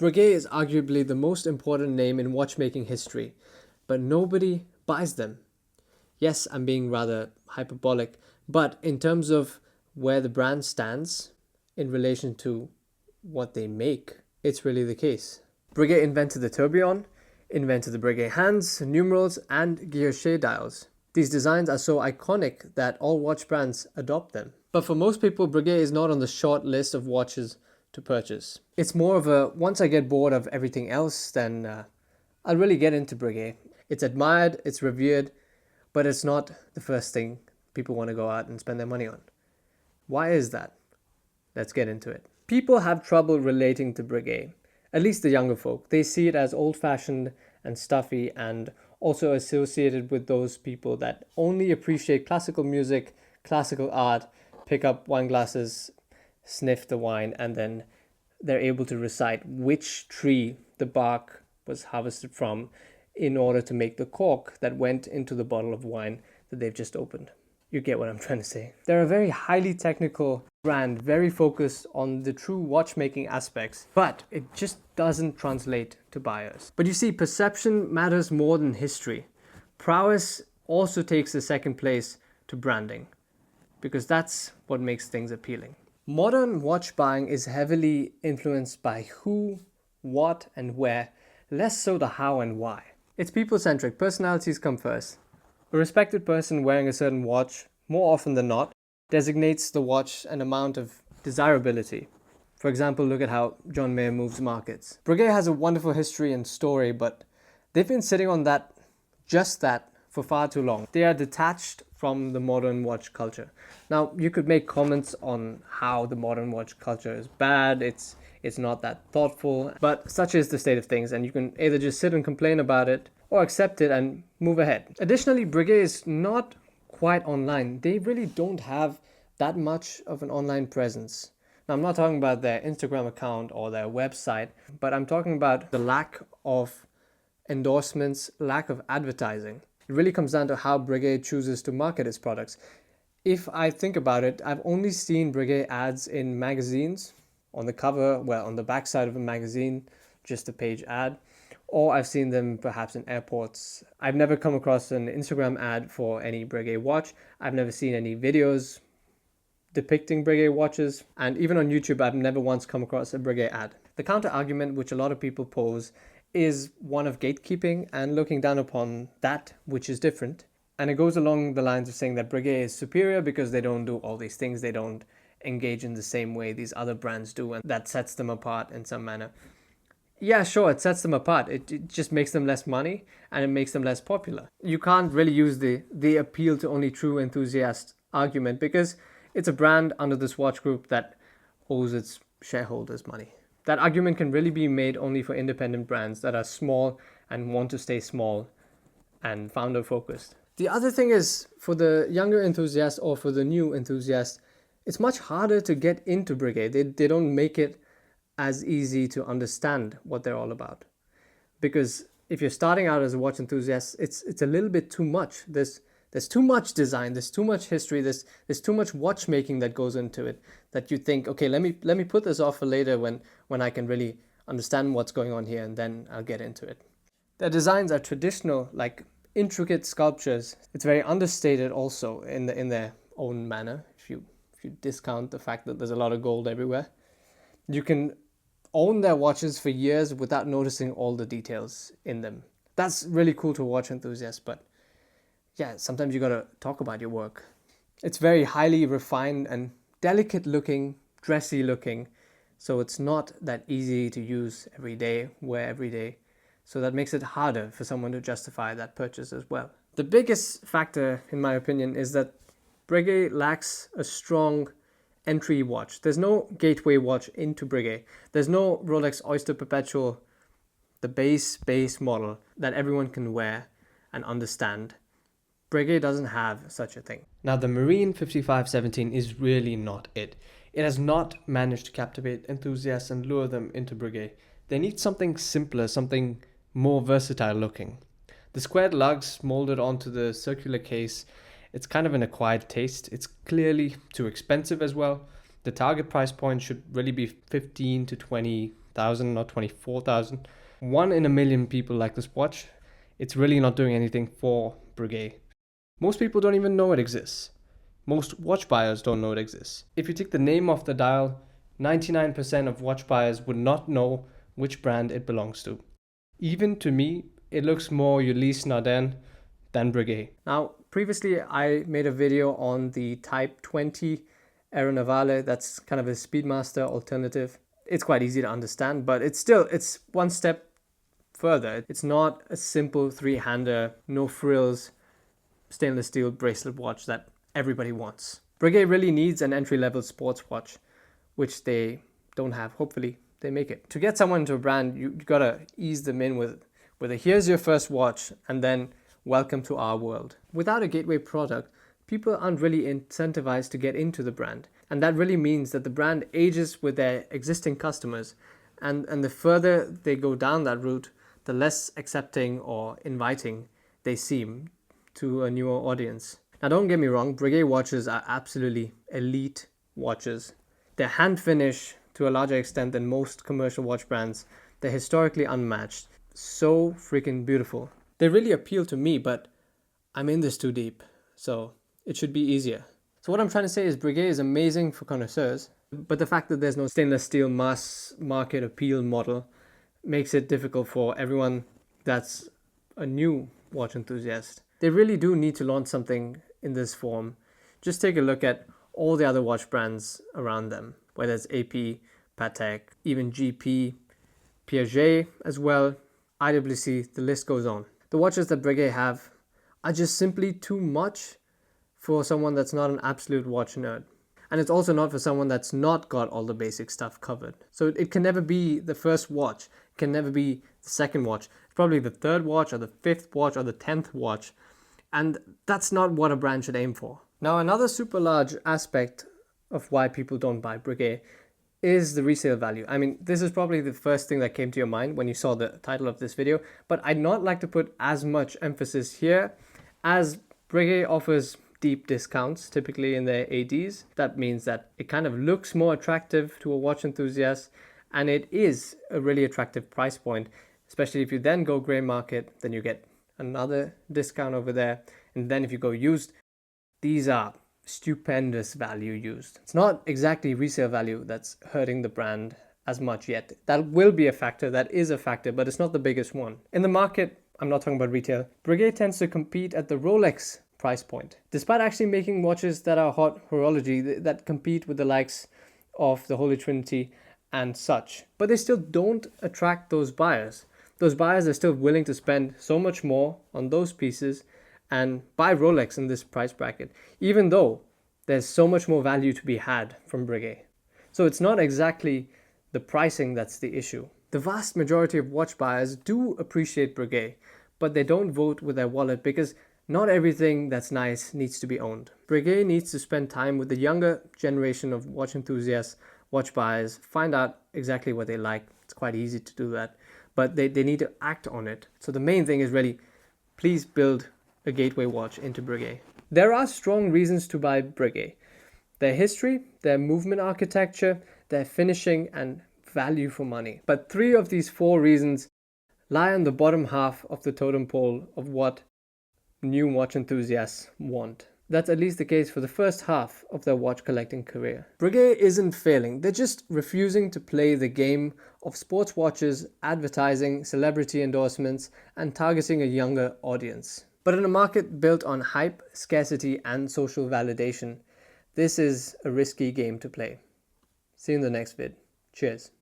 Breguet is arguably the most important name in watchmaking history, but nobody buys them. Yes, I'm being rather hyperbolic, but in terms of where the brand stands in relation to what they make, it's really the case. Breguet invented the tourbillon, invented the Breguet hands, numerals, and guilloche dials. These designs are so iconic that all watch brands adopt them. But for most people, Breguet is not on the short list of watches to purchase. It's more of a, once I get bored of everything else, then I'll really get into Breguet. It's admired, it's revered, but it's not the first thing people want to go out and spend their money on. Why is that? Let's get into it. People have trouble relating to Breguet, at least the younger folk. They see it as old-fashioned and stuffy, and also associated with those people that only appreciate classical music, classical art, pick up wine glasses, sniff the wine, and then they're able to recite which tree the bark was harvested from in order to make the cork that went into the bottle of wine that they've just opened. You get what I'm trying to say. They're a very highly technical brand, very focused on the true watchmaking aspects, but it just doesn't translate to buyers. But you see, perception matters more than history. Prowess also takes the second place to branding, because that's what makes things appealing. Modern watch buying is heavily influenced by who, what, and where, less so the how and why. It's people-centric. Personalities come first. A respected person wearing a certain watch, more often than not, designates the watch an amount of desirability. For example, look at how John Mayer moves markets. Breguet has a wonderful history and story, but they've been sitting on that, just that, for far too long. They are detached from the modern watch culture. Now, you could make comments on how the modern watch culture is bad, it's not that thoughtful, but such is the state of things, and you can either just sit and complain about it or accept it and move ahead. Additionally, Breguet is not quite online. They really don't have that much of an online presence. Now, I'm not talking about their Instagram account or their website, but I'm talking about the lack of endorsements, lack of advertising. It really comes down to how Breguet chooses to market its products. If I think about it, I've only seen Breguet ads in magazines, on the cover, well, on the back side of a magazine, just a page ad, or I've seen them perhaps in airports. I've never come across an Instagram ad for any Breguet watch. I've never seen any videos depicting Breguet watches, and even on YouTube, I've never once come across a Breguet ad. The counter argument which a lot of people pose is one of gatekeeping and looking down upon that which is different. And it goes along the lines of saying that Breguet is superior because they don't do all these things, they don't engage in the same way these other brands do, and that sets them apart in some manner. Yeah, sure, it sets them apart. It just makes them less money and it makes them less popular. You can't really use the appeal to only true enthusiasts argument, because it's a brand under this watch group that owes its shareholders money. That argument can really be made only for independent brands that are small and want to stay small and founder focused. The other thing is, for the younger enthusiast or for the new enthusiast, it's much harder to get into Breguet. They don't make it as easy to understand what they're all about. Because if you're starting out as a watch enthusiast, it's a little bit too much. There's too much design, there's too much history, there's too much watchmaking that goes into it, that you think, okay, let me put this off for later when I can really understand what's going on here, and then I'll get into it. Their designs are traditional, like intricate sculptures. It's very understated also in their own manner. If you discount the fact that there's a lot of gold everywhere, you can own their watches for years without noticing all the details in them. That's really cool to watch enthusiasts, but yeah, sometimes you gotta talk about your work. It's very highly refined and delicate looking, dressy looking, so it's not that easy to use every day, wear every day. So that makes it harder for someone to justify that purchase as well. The biggest factor, in my opinion, is that Breguet lacks a strong entry watch. There's no gateway watch into Breguet. There's no Rolex Oyster Perpetual, the base model that everyone can wear and understand. Breguet doesn't have such a thing. Now, the Marine 5517 is really not it. It has not managed to captivate enthusiasts and lure them into Breguet. They need something simpler, something more versatile looking. The squared lugs molded onto the circular case, it's kind of an acquired taste. It's clearly too expensive as well. The target price point should really be 15 to 20 20,000, not 24,000. 1 in a million people like this watch. It's really not doing anything for Breguet. Most people don't even know it exists. Most watch buyers don't know it exists. If you take the name off the dial, 99% of watch buyers would not know which brand it belongs to. Even to me, it looks more Ulysse Nardin than Breguet. Now, previously I made a video on the Type 20 Aeronavale. That's kind of a Speedmaster alternative. It's quite easy to understand, but it's one step further. It's not a simple three-hander, no frills, stainless steel bracelet watch that everybody wants. Breguet really needs an entry-level sports watch, which they don't have. Hopefully they make it. To get someone into a brand, you gotta ease them in with a here's your first watch and then welcome to our world. Without a gateway product, people aren't really incentivized to get into the brand. And that really means that the brand ages with their existing customers. And the further they go down that route, the less accepting or inviting they seem to a newer audience. Now, don't get me wrong, Breguet watches are absolutely elite watches. They're hand finished to a larger extent than most commercial watch brands. They're historically unmatched. So freaking beautiful. They really appeal to me, but I'm in this too deep, so it should be easier. So what I'm trying to say is Breguet is amazing for connoisseurs, but the fact that there's no stainless steel mass market appeal model makes it difficult for everyone that's a new watch enthusiast. They really do need to launch something in this form. Just take a look at all the other watch brands around them, whether it's AP, Patek, even GP, Piaget as well, IWC, the list goes on. The watches that Breguet have are just simply too much for someone that's not an absolute watch nerd. And it's also not for someone that's not got all the basic stuff covered. So it can never be the first watch. It can never be the second watch. It's probably the third watch or the fifth watch or the 10th watch. And that's not what a brand should aim for. Now, another super large aspect of why people don't buy Breguet is the resale value. I mean, this is probably the first thing that came to your mind when you saw the title of this video, but I'd not like to put as much emphasis here as Breguet offers deep discounts, typically in their ADs. That means that it kind of looks more attractive to a watch enthusiast, and it is a really attractive price point, especially if you then go gray market, then you get another discount over there. And then if you go used, these are stupendous value used. It's not exactly resale value that's hurting the brand as much yet. That will be a factor, that is a factor, but it's not the biggest one. In the market, I'm not talking about retail, Breguet tends to compete at the Rolex price point. Despite actually making watches that are hot horology, that compete with the likes of the Holy Trinity and such. But they still don't attract those buyers. Those buyers are still willing to spend so much more on those pieces and buy Rolex in this price bracket, even though there's so much more value to be had from Breguet. So it's not exactly the pricing that's the issue. The vast majority of watch buyers do appreciate Breguet, but they don't vote with their wallet because not everything that's nice needs to be owned. Breguet needs to spend time with the younger generation of watch enthusiasts, watch buyers, find out exactly what they like. It's quite easy to do that, but they need to act on it. So the main thing is really, please build a gateway watch into Breguet. There are strong reasons to buy Breguet. Their history, their movement architecture, their finishing, and value for money. But 3 of these 4 reasons lie on the bottom half of the totem pole of what new watch enthusiasts want. That's at least the case for the first half of their watch collecting career. Breguet isn't failing, they're just refusing to play the game of sports watches, advertising, celebrity endorsements, and targeting a younger audience. But in a market built on hype, scarcity, and social validation, this is a risky game to play. See you in the next vid. Cheers.